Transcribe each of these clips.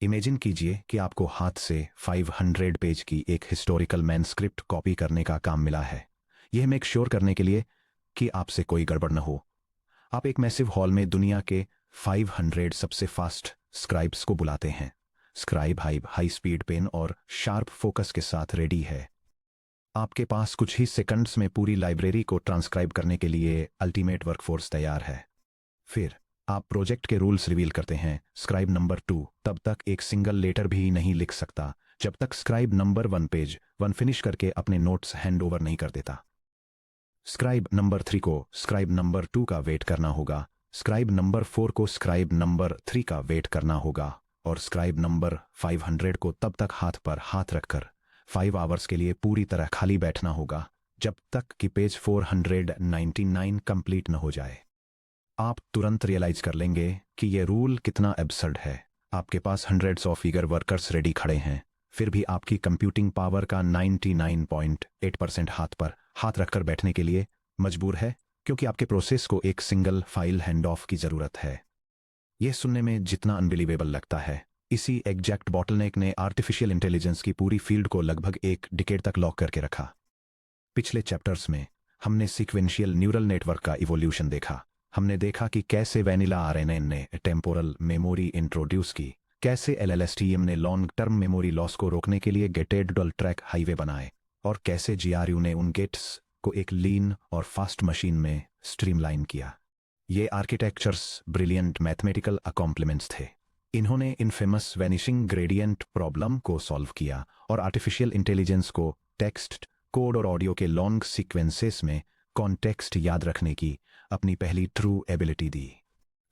Imagine कीजिए कि आपको हाथ से 500 पेज की एक हिस्टोरिकल मैनस्क्रिप्ट कॉपी करने का काम मिला है। यह मेक श्योर करने के लिए कि आपसे कोई गड़बड़ न हो, आप एक मैसिव हॉल में दुनिया के 500 सबसे फास्ट स्क्राइब्स को बुलाते हैं। स्क्राइब हाई स्पीड पेन और शार्प फोकस के साथ रेडी है। आपके पास कुछ ही सेकंड्स में पूरी लाइब्रेरी को ट्रांसक्राइब करने के लिए अल्टीमेट वर्कफोर्स तैयार है। फिर आप प्रोजेक्ट के रूल्स रिवील करते हैं। स्क्राइब नंबर 2 तब तक एक सिंगल लेटर भी नहीं लिख सकता जब तक स्क्राइब नंबर 1 पेज 1 फिनिश करके अपने नोट्स हैंड ओवर नहीं कर देता। स्क्राइब नंबर 3 को स्क्राइब नंबर 2 का वेट करना होगा। स्क्राइब नंबर 4 को स्क्राइब नंबर 3 का वेट करना होगा और स्क्राइब नंबर 500 को तब तक हाथ पर हाथ रखकर 5 आवर्स के लिए पूरी तरह खाली बैठना होगा जब तक कि पेज 499 कंप्लीट न हो जाए। आप तुरंत रियलाइज कर लेंगे कि यह रूल कितना एब्सर्ड है। आपके पास hundreds of eager workers ready खड़े हैं, फिर भी आपकी कंप्यूटिंग पावर का 99.8% हाथ पर हाथ रखकर बैठने के लिए मजबूर है, क्योंकि आपके प्रोसेस को एक सिंगल फाइल हैंड ऑफ की जरूरत है। यह सुनने में जितना अनबिलीवेबल लगता है, इसी एग्जैक्ट बॉटलनेक ने आर्टिफिशियल इंटेलिजेंस की पूरी फील्ड को लगभग एक डिकेड तक लॉक करके रखा। पिछले चैप्टर्स में हमने सीक्वेंशियल न्यूरल नेटवर्क का इवोल्यूशन देखा। हमने देखा कि कैसे वैनिला आरएनए ने टेम्पोरल मेमोरी इंट्रोड्यूस की, कैसे एलएलएसटीएम ने लॉन्ग टर्म मेमोरी लॉस को रोकने के लिए गेटेड डुअल ट्रैक हाईवे बनाए, और कैसे जीआरयू ने उन गेट्स को एक लीन और फास्ट मशीन में स्ट्रीमलाइन किया। ये आर्किटेक्चर्स ब्रिलियंट मैथमेटिकल अकॉम्प्लीमेंट्स थे। इन्होंने इनफेमस वैनिशिंग ग्रेडियंट प्रॉब्लम को सॉल्व किया और आर्टिफिशियल इंटेलिजेंस को टेक्स्ट, कोड और ऑडियो के लॉन्ग सीक्वेंसेस में कॉन्टेक्स्ट याद रखने की अपनी पहली ट्रू एबिलिटी दी।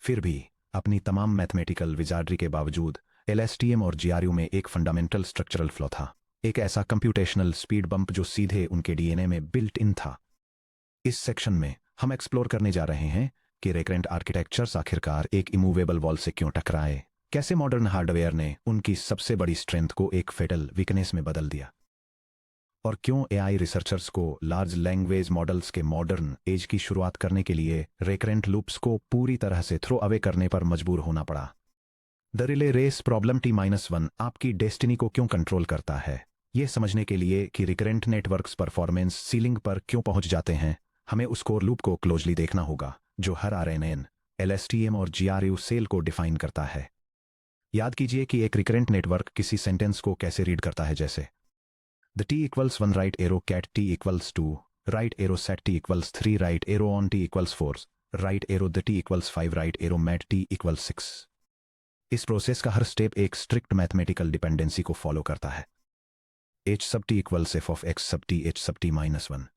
फिर भी अपनी तमाम मैथमेटिकल विजार्डरी के बावजूद एलएसटीएम और जीआरयू में एक फंडामेंटल स्ट्रक्चरल फ्लॉ था, एक ऐसा कंप्यूटेशनल स्पीड बम्प जो सीधे उनके डीएनए में बिल्ट इन था। इस सेक्शन में हम एक्सप्लोर करने जा रहे हैं कि रिकरेंट आर्किटेक्चर्स आखिरकार एक इमूवेबल वॉल से क्यों टकराए, कैसे मॉडर्न हार्डवेयर ने उनकी सबसे बड़ी स्ट्रेंथ को एक फेटल वीकनेस में बदल दिया, और क्यों एआई रिसर्चर्स को लार्ज लैंग्वेज मॉडल्स के मॉडर्न एज की शुरुआत करने के लिए रिकरेंट लूप्स को पूरी तरह से थ्रो अवे करने पर मजबूर होना पड़ा। The relay race problem T-1 आपकी डेस्टिनी को क्यों कंट्रोल करता है, यह समझने के लिए कि रिकरेंट नेटवर्क्स परफॉर्मेंस सीलिंग पर क्यों पहुंच जाते हैं, हमें उस कोर लूप को क्लोजली देखना होगा जो हर आरएनएन, एलएसटीएम और जीआरयू सेल को डिफाइन करता है। याद कीजिए कि एक रिकरेंट नेटवर्क किसी सेंटेंस को कैसे रीड करता है, जैसे The T equals 1 right arrow cat T equals 2, right arrow set T equals 3, right arrow on T equals 4, right arrow the T equals 5, right arrow mat T equals 6। इस process का हर step एक strict mathematical dependency को follow करता है। h sub t equals f of x sub t h sub t minus 1।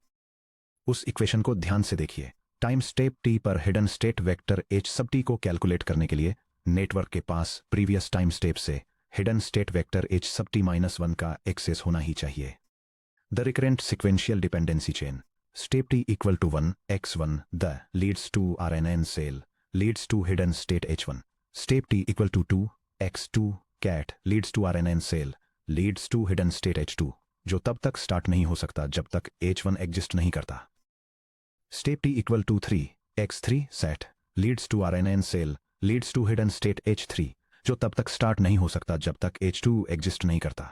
उस equation को ध्यान से देखिए। टाइम स्टेप t पर hidden state vector h sub t को कैलकुलेट करने के लिए नेटवर्क के पास प्रीवियस टाइम स्टेप से hidden state vector h sub t-1 का एक्सेस होना ही चाहिए। The recurrent sequential dependency chain step t equal to 1 x1 the leads to RNN cell leads to hidden state h1। Step t equal to 2 x2 cat leads to RNN cell leads to hidden state h2, जो तब तक start नहीं हो सकता जब तक h1 exist नहीं करता। Step t equal to 3 x3 set leads to RNN cell leads to hidden state h3, जो तब तक स्टार्ट नहीं हो सकता जब तक h2 एग्जिस्ट नहीं करता।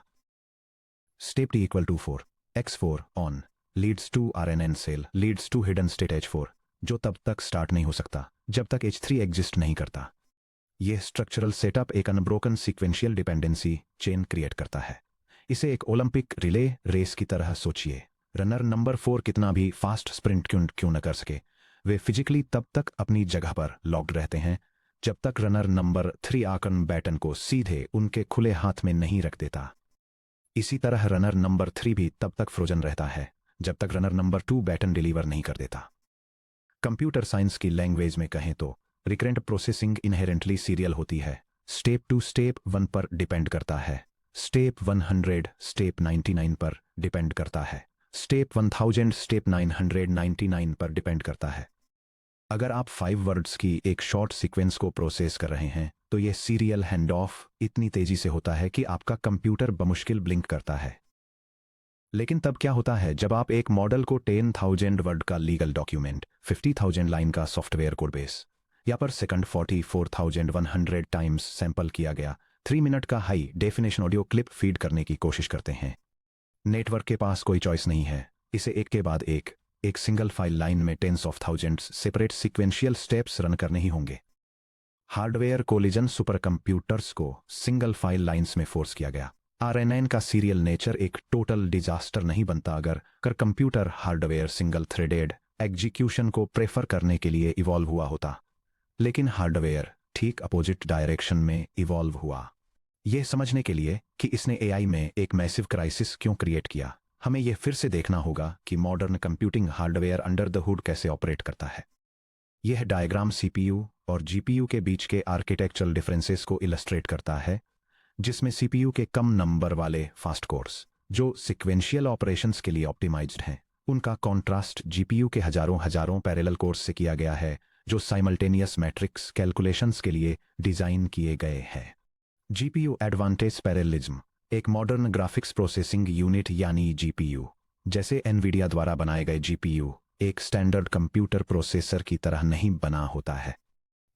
Step t equal to 4 x4 on leads to RNN cell leads to hidden state h4, जो तब तक स्टार्ट नहीं हो सकता जब तक h3 एग्जिस्ट नहीं करता। यह स्ट्रक्चरल सेटअप एक unbroken sequential dependency chain create करता है। इसे एक ओलंपिक रिले रेस की तरह सोचिए। रनर नंबर 4 कितना भी फास्ट स्प्रिंट क्यों न कर सके, वे फिजिकली तब तक अपनी जगह पर लॉक्ड रहते हैं जब तक रनर नंबर 3 आकर बैटन को सीधे उनके खुले हाथ में नहीं रख देता। इसी तरह रनर नंबर 3 भी तब तक फ्रोजन रहता है जब तक रनर नंबर 2 बैटन डिलीवर नहीं कर देता। कंप्यूटर साइंस की लैंग्वेज में कहें तो रिकरेंट प्रोसेसिंग इनहेरेंटली सीरियल होती है। स्टेप 2 स्टेप 1 पर डिपेंड करता है, स्टेप 100 स्टेप 99 पर डिपेंड करता है, स्टेप 1000 स्टेप 999 पर डिपेंड करता है। अगर आप 5 वर्ड्स की एक शॉर्ट सीक्वेंस को प्रोसेस कर रहे हैं तो यह सीरियल हैंड ऑफ इतनी तेजी से होता है कि आपका कंप्यूटर बमुश्किल ब्लिंक करता है। लेकिन तब क्या होता है जब आप एक मॉडल को 10,000 वर्ड का लीगल डॉक्यूमेंट, 50,000 लाइन का सॉफ्टवेयर कोड बेस या पर सेकंड 44,100 टाइम्स सैंपल किया गया 3 मिनट का high definition audio clip feed करने की कोशिश करते हैं। नेटवर्क के पास कोई चॉइस नहीं है, इसे एक के बाद एक सिंगल फाइल लाइन में tens of thousands separate sequential steps run करने ही होंगे। हार्डवेयर कोलिजन सुपर कंप्यूटर्स को सिंगल फाइल लाइंस में फोर्स किया गया। RNN का सीरियल नेचर एक टोटल डिजास्टर नहीं बनता अगर computer hardware single threaded execution को प्रेफर करने के लिए इवॉल्व हुआ होता, लेकिन हार्डवेयर ठीक अपोजिट डायरेक्शन में इवॉल्व हुआ। यह समझने के लिए कि इसने AI में एक मैसिव क्राइसिस क्यों क्रिएट किया, हमें यह फिर से देखना होगा कि modern computing hardware under the hood कैसे ऑपरेट करता है। यह डायग्राम CPU और GPU के बीच के आर्किटेक्चरल डिफरेंसेस को इलस्ट्रेट करता है, जिसमें CPU के कम नंबर वाले फास्ट कोर्स जो सिक्वेंशियल ऑपरेशंस के लिए ऑप्टिमाइज्ड हैं, उनका कॉन्ट्रास्ट GPU के हजारों पैरेलल कोर्स से किया गया है जो साइमल्टेनियस मैट्रिक्स कैलकुलेशंस के लिए डिजाइन किए गए हैं। GPU एडवांटेज पैरेललिज्म एक मॉडर्न ग्राफिक्स प्रोसेसिंग यूनिट यानी GPU जैसे एनवीडिया द्वारा बनाए गए GPU एक स्टैंडर्ड कंप्यूटर प्रोसेसर की तरह नहीं बना होता है।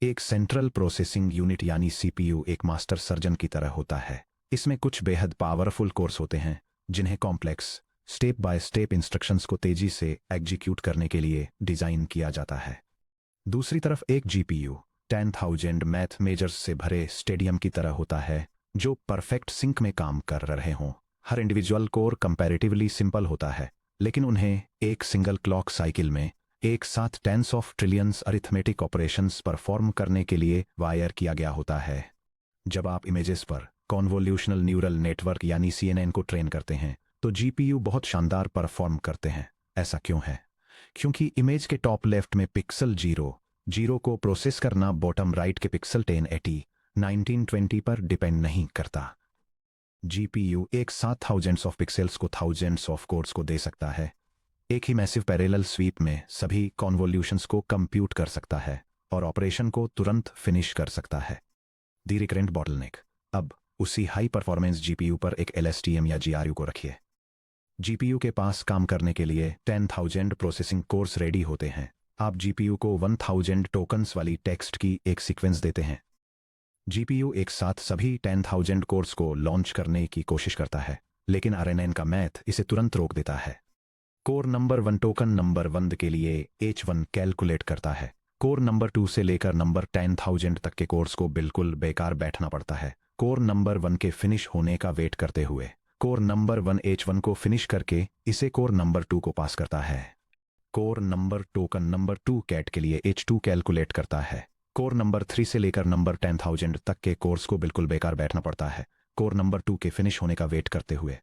एक सेंट्रल प्रोसेसिंग यूनिट यानी CPU एक मास्टर सर्जन की तरह होता है। इसमें कुछ बेहद पावरफुल कोर्स होते हैं जिन्हें complex step by step instructions को तेजी से एग्जीक्यूट करने के लिए डिजाइन किया जाता है। दूसरी तरफ एक GPU 10,000 मैथ मेजर्स से भरे स्टेडियम की तरह होता है जो परफेक्ट सिंक में काम कर रहे हों। हर इंडिविजुअल कोर कंपैरेटिवली सिंपल होता है, लेकिन उन्हें एक सिंगल क्लॉक साइकिल में एक साथ tens of trillions arithmetic operations perform करने के लिए वायर किया गया होता है। जब आप इमेजेस पर कॉन्वोल्यूशनल न्यूरल नेटवर्क यानी CNN को ट्रेन करते हैं तो GPU बहुत शानदार परफॉर्म करते हैं। ऐसा क्यों है? क्योंकि इमेज के टॉप लेफ्ट में पिक्सल 0 को प्रोसेस करना बॉटम राइट के पिक्सल 1080 1920 पर डिपेंड नहीं करता। GPU एक साथ थाउजेंड्स ऑफ पिक्सेल्स को थाउजेंड्स ऑफ कोर्स को दे सकता है। एक ही मैसिव पैरेलल स्वीप में सभी कॉन्वोल्यूशंस को कंप्यूट कर सकता है और ऑपरेशन को तुरंत फिनिश कर सकता है। दी रिकरेंट बॉटलनेक। अब उसी हाई परफॉर्मेंस GPU पर एक LSTM या GRU को रखिए। GPU के पास काम करने के लिए 10,000 प्रोसेसिंग कोर्स रेडी होते हैं। आप GPU को 1000 टोकन्स वाली टेक्स्ट की एक सीक्वेंस देते हैं। GPU एक साथ सभी 10,000 कोर्स को लॉन्च करने की कोशिश करता है, लेकिन RNN का मैथ इसे तुरंत रोक देता है। कोर नंबर 1 टोकन नंबर 1 के लिए H1 कैलकुलेट करता है। कोर नंबर 2 से लेकर नंबर 10,000 तक के कोर्स को बिल्कुल बेकार बैठना पड़ता है। कोर नंबर 1 के फिनिश होने का वेट करते हुए कोर नंबर 1 H1 को फिनिश करके इसे कोर नंबर 2 को पास करता है। Core number token number 2 cat के लिए H2 कैलकुलेट करता है। कोर नंबर 3 से लेकर नंबर 10,000 तक के कोर्स को बिल्कुल बेकार बैठना पड़ता है, कोर नंबर 2 के फिनिश होने का वेट करते हुए।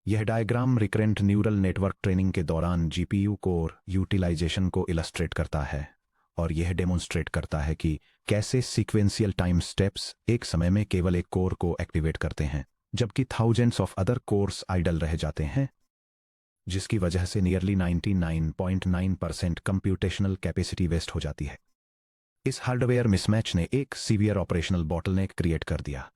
यह diagram recurrent neural network training के दौरान GPU कोर यूटिलाइजेशन को इलस्ट्रेट करता है और यह डेमोन्स्ट्रेट करता है कि कैसे सीक्वेंशियल टाइम स्टेप्स एक समय में केवल एक कोर को एक्टिवेट करते हैं जबकि thousands of other cores idle रह जाते हैं, जिसकी वजह से नियरली 99.9% कंप्यूटेशनल कैपेसिटी वेस्ट हो जाती है। इस हार्डवेयर मिसमैच ने एक सीवियर ऑपरेशनल बॉटलनेक क्रिएट कर दिया।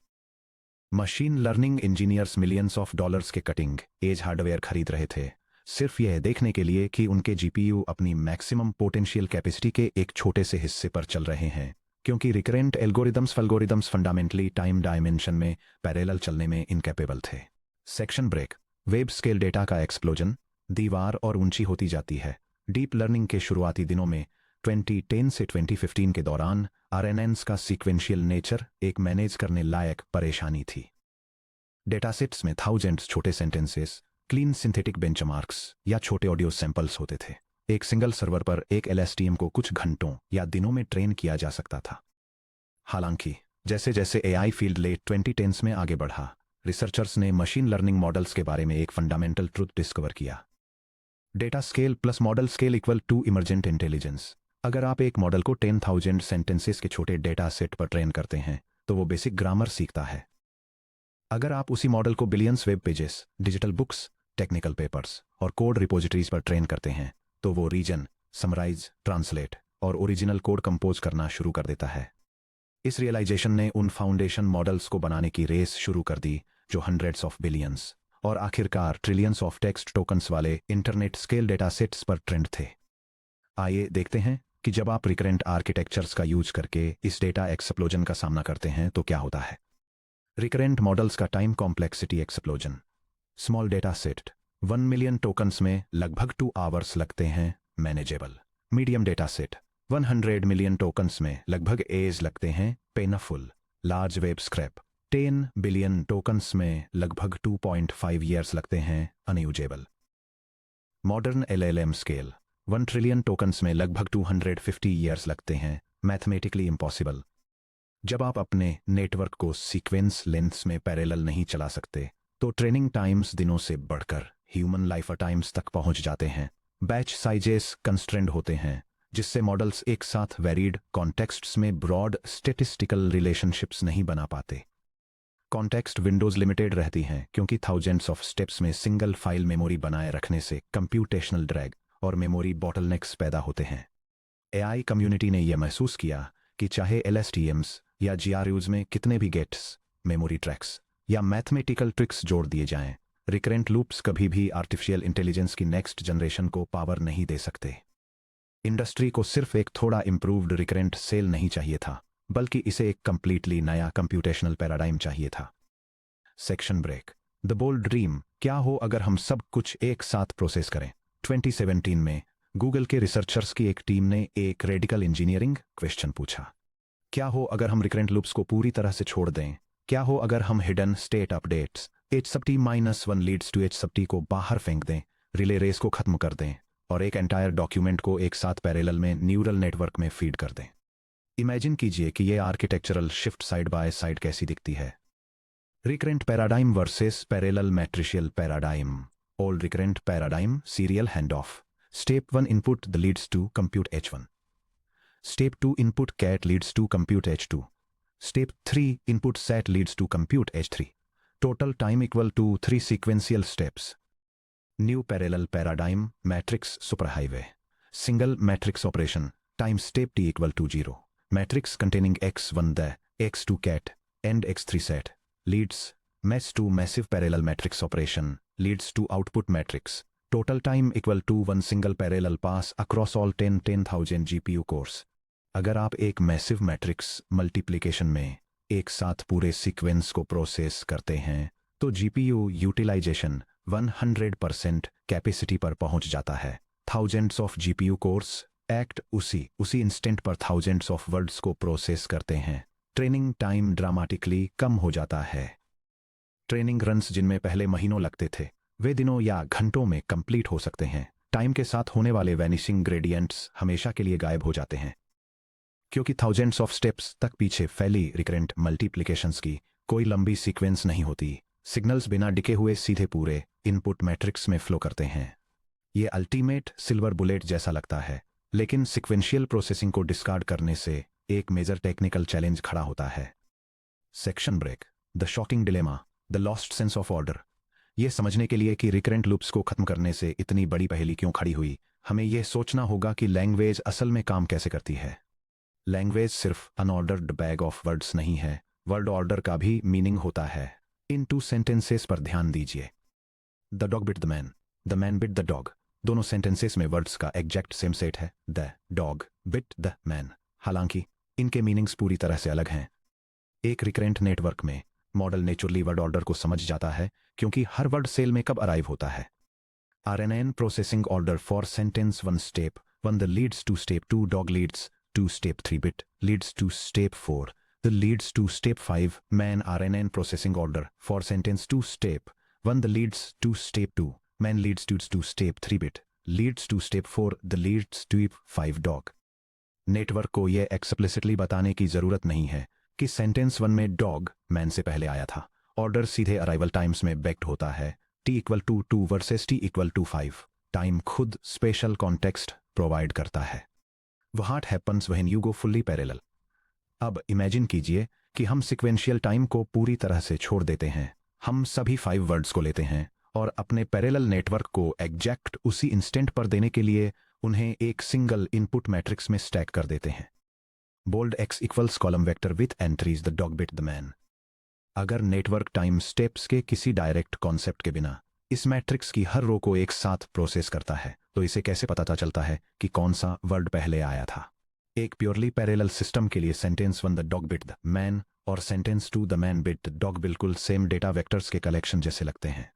Machine learning engineers millions of dollars के कटिंग एज हार्डवेयर खरीद रहे थे सिर्फ यह देखने के लिए कि उनके GPU अपनी मैक्सिमम पोटेंशियल कैपेसिटी के एक छोटे से हिस्से पर चल रहे हैं, क्योंकि recurrent algorithms fundamentally time dimension में पैरेलल चलने में इनकैपेबल थे। Section break. Web scale data का एक्सप्लोजन। दीवार और ऊंची होती जाती है। डीप लर्निंग के शुरुआती दिनों में 2010 से 2015 के दौरान RNNs का सीक्वेंशियल नेचर एक मैनेज करने लायक परेशानी थी। डेटासेट्स में थाउजेंड्स छोटे सेंटेंसेस, क्लीन सिंथेटिक बेंचमार्क्स या छोटे ऑडियो सैंपल्स होते थे। एक सिंगल सर्वर पर एक LSTM को कुछ घंटों या दिनों में ट्रेन किया जा सकता था। हालांकि जैसे जैसे AI फील्ड लेट 2010s में आगे बढ़ा, रिसर्चर्स ने मशीन लर्निंग मॉडल्स के बारे में एक फंडामेंटल ट्रुथ डिस्कवर किया। Data scale plus model scale equal to emergent intelligence. अगर आप एक मॉडल को 10,000 सेंटेंसेस के छोटे डेटा सेट पर ट्रेन करते हैं तो वो बेसिक ग्रामर सीखता है। अगर आप उसी मॉडल को billions web pages, digital books, technical papers और कोड रिपोजिटरीज पर ट्रेन करते हैं तो वो रीजन, समराइज, ट्रांसलेट और ओरिजिनल कोड कंपोज करना शुरू कर देता है। इस रियलाइजेशन ने उन फाउंडेशन मॉडल्स को बनाने की रेस शुरू कर दी जो हंड्रेड्स ऑफ बिलियंस और आखिरकार ट्रिलियंस ऑफ टेक्स्ट टोकन्स वाले इंटरनेट स्केल डेटा सेट्स पर ट्रेंड थे। आइए देखते हैं कि जब आप रिकरेंट आर्किटेक्चर्स का यूज करके इस डेटा एक्सप्लोजन का सामना करते हैं तो क्या होता है। रिकरेंट मॉडल्स का time complexity explosion. Small data set 1 million tokens में लगभग 2 आवर्स लगते हैं, manageable. Medium data set 100 million tokens में लगभग एज लगते हैं, painful. Large web scrap 10 billion tokens में लगभग 2.5 ईयर्स लगते हैं, unusable. Modern LLM scale 1 trillion tokens में लगभग 250 ईयर्स लगते हैं, मैथमेटिकली इम्पॉसिबल। जब आप अपने नेटवर्क को सीक्वेंस लेंथ्स में पैरेलल नहीं चला सकते तो ट्रेनिंग टाइम्स दिनों से बढ़कर ह्यूमन लाइफ टाइम्स तक पहुंच जाते हैं। बैच साइजेस कंस्ट्रेंड होते हैं, जिससे मॉडल्स एक साथ वेरीड कॉन्टेक्स्ट्स में ब्रॉड स्टैटिस्टिकल रिलेशनशिप्स नहीं बना पाते। कॉन्टेक्स्ट विंडोज लिमिटेड रहती हैं क्योंकि थाउजेंड्स ऑफ स्टेप्स में सिंगल फाइल मेमोरी बनाए रखने से कंप्यूटेशनल ड्रैग और मेमोरी बॉटलनेक्स पैदा होते हैं। एआई कम्युनिटी ने यह महसूस किया कि चाहे एलएसटीएम्स या जीआरयूज में कितने भी गेट्स, मेमोरी ट्रैक्स या मैथमेटिकल ट्रिक्स जोड़ दिए जाएं, रिकरेंट लूप्स कभी भी आर्टिफिशियल इंटेलिजेंस की नेक्स्ट जनरेशन को पावर नहीं दे सकते। इंडस्ट्री को सिर्फ एक थोड़ा इंप्रूव्ड रिकरेंट सेल नहीं चाहिए था, बल्कि इसे एक कंप्लीटली नया कंप्यूटेशनल पैराडाइम चाहिए था। Section break. The bold dream, क्या हो अगर हम सब कुछ एक साथ प्रोसेस करें। 2017 में गूगल के रिसर्चर्स की एक टीम ने एक रेडिकल इंजीनियरिंग क्वेश्चन पूछा। क्या हो अगर हम रिकरेंट लूप्स को पूरी तरह से छोड़ दें? क्या हो अगर हम hidden state updates h sub t - 1 leads to h sub t को बाहर फेंक दें, रिले रेस को खत्म कर दें और एक एंटायर डॉक्यूमेंट को एक साथ पैरेलल में न्यूरल नेटवर्क में फीड कर दें? इमेजिन कीजिए कि यह architectural shift side by side कैसी दिखती है। Recurrent paradigm versus parallel matricial paradigm. Old recurrent paradigm, serial hand off. Step 1 input the leads to compute h1। Step 2 input cat leads to compute h2. Step 3 input sat leads to compute h3. Total time equal to 3 sequential steps. New parallel paradigm, matrix superhighway. Single matrix operation, time step t equal to 0. Matrix containing x1 the, x2 cat, and x3 set. Leads, mesh to massive parallel matrix operation, leads to output matrix. Total time equal to 1 single parallel pass across all 10,000 GPU cores. अगर आप एक massive matrix multiplication में एक साथ पूरे sequence को process करते हैं तो जीपीयू यूटिलाइजेशन 100% कैपेसिटी पर पहुंच जाता है। Thousands of GPU course act उसी इंस्टेंट पर थाउजेंड्स ऑफ वर्ड्स को प्रोसेस करते हैं। ट्रेनिंग टाइम ड्रामेटिकली कम हो जाता है। ट्रेनिंग रन्स जिनमें पहले महीनों लगते थे, वे दिनों या घंटों में कंप्लीट हो सकते हैं। टाइम के साथ होने वाले वैनिशिंग ग्रेडियंट्स हमेशा के लिए गायब हो जाते हैं, क्योंकि थाउजेंड्स ऑफ स्टेप्स तक पीछे फैली रिकरेंट मल्टीप्लिकेशंस की कोई लंबी सीक्वेंस नहीं होती। सिग्नल्स बिना डिके हुए सीधे पूरे इनपुट मैट्रिक्स में फ्लो करते हैं। ये अल्टीमेट सिल्वर बुलेट जैसा लगता है, लेकिन सिक्वेंशियल प्रोसेसिंग को डिस्कार्ड करने से एक मेजर टेक्निकल चैलेंज खड़ा होता है। Section break. The shocking dilemma, the lost sense of order. यह समझने के लिए कि रिकरेंट लूप्स को खत्म करने से इतनी बड़ी पहेली क्यों खड़ी हुई, हमें यह सोचना होगा कि लैंग्वेज असल में काम कैसे करती है। लैंग्वेज सिर्फ अनऑर्डर्ड बैग ऑफ वर्ड्स नहीं है, वर्ड ऑर्डर का भी मीनिंग होता है। इन 2 सेंटेंसेस पर ध्यान दीजिए। The dog bit the man bit the dog. दोनों सेंटेंसेस में वर्ड्स का एग्जैक्ट सेम सेट है, the dog bit the man. हालांकि इनके मीनिंग्स पूरी तरह से अलग हैं। एक रिकरेंट नेटवर्क में मॉडल नेचुरली वर्ड ऑर्डर को समझ जाता है, क्योंकि हर वर्ड सेल में कब अराइव होता है। RNN processing order for sentence 1 step 1 the leads to step 2 dog leads to step 3 bit leads to step 4 the leads to step 5 man RNN processing order for sentence 2 step 1 the leads to step 2 man leads to step 3 bit leads to step 4 the leads to 5 dog। Network को यह explicitly बताने की जरूरत नहीं है कि sentence 1 में dog man से पहले आया था। ऑर्डर सीधे अराइवल टाइम्स में बेक्ड होता है, t equal to 2 versus t equal to 5। Time खुद स्पेशल कॉन्टेक्स्ट प्रोवाइड करता है। What happens when you go fully parallel? अब इमेजिन कीजिए कि हम सिक्वेंशियल टाइम को पूरी तरह से छोड़ देते हैं। हम सभी 5 वर्ड्स को लेते हैं और अपने पैरेलल नेटवर्क को एग्जैक्ट उसी इंस्टेंट पर देने के लिए उन्हें एक सिंगल इनपुट मैट्रिक्स में स्टैक कर देते हैं। Bold x equals column vector with entries the dog bit the man. अगर नेटवर्क टाइम स्टेप्स के किसी डायरेक्ट कॉन्सेप्ट के बिना इस मैट्रिक्स की हर रो को एक साथ प्रोसेस करता है, तो इसे कैसे पता चलता है कि कौन सा वर्ड पहले आया था। एक प्योरली पैरेलल सिस्टम के लिए sentence 1 the dog bit the man और sentence two the man bit dog बिल्कुल सेम डेटा वेक्टर्स के कलेक्शन जैसे लगते हैं।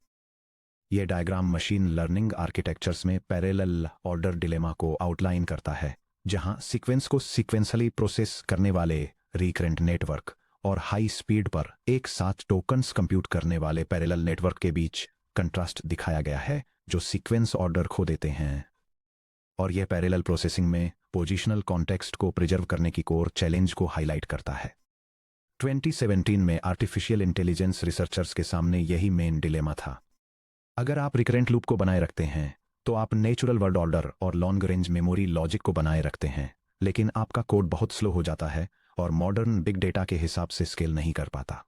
ये डायग्राम मशीन लर्निंग आर्किटेक्चर्स में पैरेलल ऑर्डर डिलेमा को आउटलाइन करता है, जहां सीक्वेंस को सीक्वेंसली प्रोसेस करने वाले रिकरेंट नेटवर्क और हाई स्पीड पर एक साथ टोकन्स कंप्यूट करने वाले पैरेलल नेटवर्क के बीच कंट्रास्ट दिखाया गया है, जो सीक्वेंस ऑर्डर खो देते हैं। और यह पैरेलल प्रोसेसिंग में पोजिशनल कॉन्टेक्स्ट को प्रिजर्व करने की कोर चैलेंज को हाईलाइट करता है। 2017 में आर्टिफिशियल इंटेलिजेंस रिसर्चर्स के सामने यही मेन डिलेमा था। अगर आप रिकरेंट लूप को बनाए रखते हैं तो आप नेचुरल वर्ड ऑर्डर और लॉन्ग रेंज मेमोरी लॉजिक को बनाए रखते हैं, लेकिन आपका कोड बहुत स्लो हो जाता है और मॉडर्न बिग डेटा के हिसाब से स्केल नहीं कर पाता।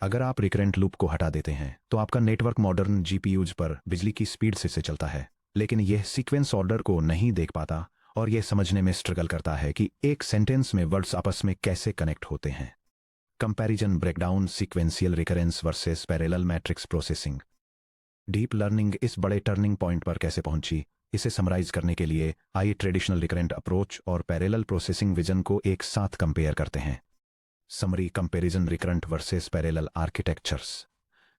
अगर आप रिकरेंट लूप को हटा देते हैं तो आपका नेटवर्क मॉडर्न जीपीयूज पर बिजली की स्पीड से चलता है, लेकिन यह सीक्वेंस ऑर्डर को नहीं देख पाता और यह समझने में स्ट्रगल करता है कि एक सेंटेंस में वर्ड्स आपस में कैसे कनेक्ट होते हैं। Comparison breakdown sequential recurrence versus parallel matrix processing. Deep learning इस बड़े टर्निंग पॉइंट पर कैसे पहुंची, इसे समराइज करने के लिए आइए ट्रेडिशनल रिकरेंट अप्रोच और पैरेलल प्रोसेसिंग विजन को एक साथ कंपेयर करते हैं। Summary comparison recurrent versus parallel architectures.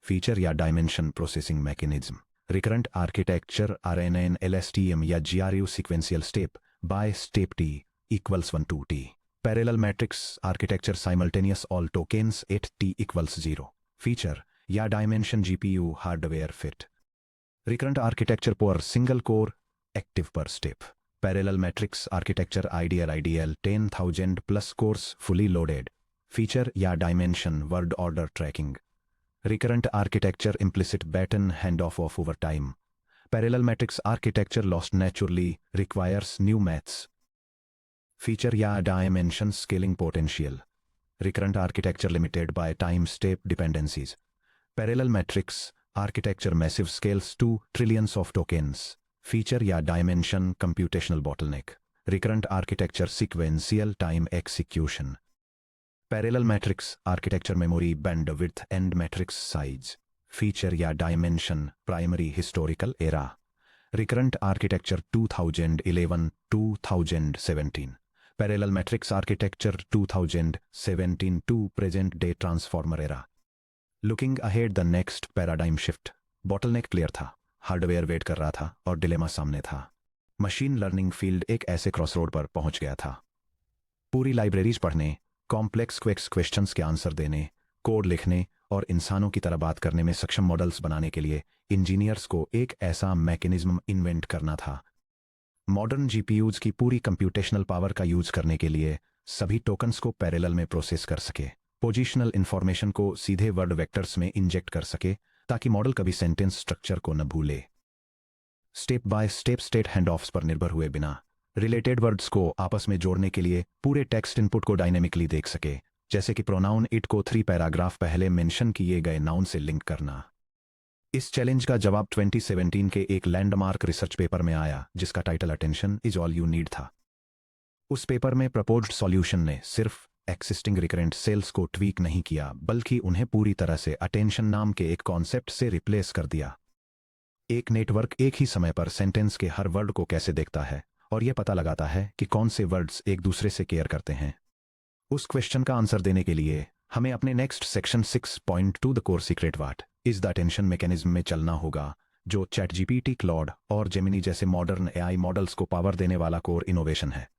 Feature या dimension processing mechanism. Recurrent architecture RNN LSTM या GRU sequential step by step T equals 1 to T। Parallel matrix architecture simultaneous all tokens 8T equals 0। Feature या dimension GPU hardware fit. Recurrent architecture पर single core active per step. Parallel matrix architecture IDL 10,000 plus cores fully loaded. Feature या dimension word order tracking. Recurrent architecture implicit pattern handoff of over time। Parallel matrix architecture lost naturally requires new maths। Feature या dimension scaling potential. Recurrent architecture limited by time step dependencies. Parallel matrix architecture massive scales to trillions of tokens. Feature या dimension computational bottleneck. Recurrent architecture sequential time execution. Parallel matrix architecture memory bandwidth and matrix size. Feature या dimension primary historical era. Recurrent architecture 2011-2017। Parallel matrix architecture 2017 to present day transformer era. Looking ahead the next paradigm shift. Bottleneck clear था, hardware wait कर रहा था और dilemma सामने था। Machine learning field एक ऐसे क्रॉसरोड पर पहुंच गया था। पूरी लाइब्रेरीज पढ़ने, कॉम्प्लेक्स क्वेश्चंस के आंसर देने, कोड लिखने और इंसानों की तरह बात करने में सक्षम मॉडल्स बनाने के लिए इंजीनियर्स को एक ऐसा मैकेनिज्म इन्वेंट करना था। मॉडर्न जीपीयूज की पूरी कंप्यूटेशनल पावर का यूज करने के लिए सभी टोकन्स को पैरेलल में प्रोसेस कर सके, पोजिशनल इंफॉर्मेशन को सीधे वर्ड वेक्टर्स में इंजेक्ट कर सके ताकि मॉडल कभी सेंटेंस स्ट्रक्चर को न भूले। स्टेप बाय स्टेप स्टेट हैंडऑफ्स पर निर्भर हुए बिना रिलेटेड वर्ड्स को आपस में जोड़ने के लिए पूरे टेक्स्ट इनपुट को डायनेमिकली देख सके, जैसे कि प्रोनाउन इट को 3 पैराग्राफ पहले मेंशन किए गए नाउन से लिंक करना। इस चैलेंज का जवाब 2017 के एक लैंडमार्क रिसर्च पेपर में आया जिसका title attention is all you need था। उस पेपर में प्रपोज्ड सॉल्यूशन ने सिर्फ एक्सिस्टिंग रिकरेंट सेल्स को ट्वीक नहीं किया, बल्कि उन्हें पूरी तरह से अटेंशन नाम के एक कॉन्सेप्ट से रिप्लेस कर दिया। एक नेटवर्क एक ही समय पर सेंटेंस के हर वर्ड को कैसे देखता है और यह पता लगाता है कि कौन से वर्ड्स एक दूसरे से केयर करते हैं। उस क्वेश्चन का आंसर देने के लिए हमें अपने next section 6.2 the core secret what is the attention mechanism में चलना होगा, जो ChatGPT, क्लॉड और जेमिनी जैसे मॉडर्न AI मॉडल्स को पावर देने वाला कोर इनोवेशन है।